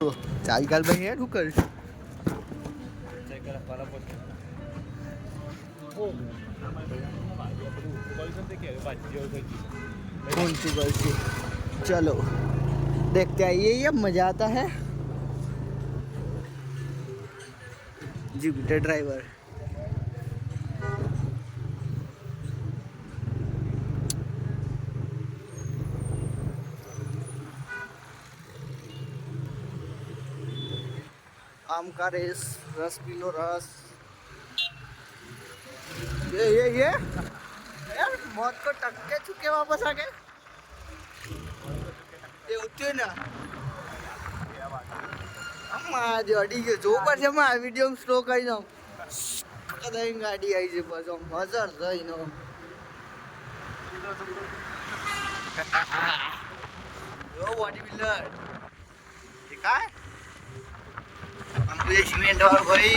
ચાવી કાલ ભાઈ યાર શું કરીશ कौन सी गलती चलो देखते आइए ये मजा आता है जुपिटर ड्राइवर आम का रेस रस पी लो रस ये यार मौत को टक्के चुके वापस आ गए ये उठ्યું ને આમાં જે અડી ગયો જો પર છે માં વિડિયો સ્લો કરી દઉં કદાઈ ગાડી આવી છે બસ આમ હજાર જઈનો યો બોડી બિલ્ડર ठीक है हम तो ये सीमेंट और भाई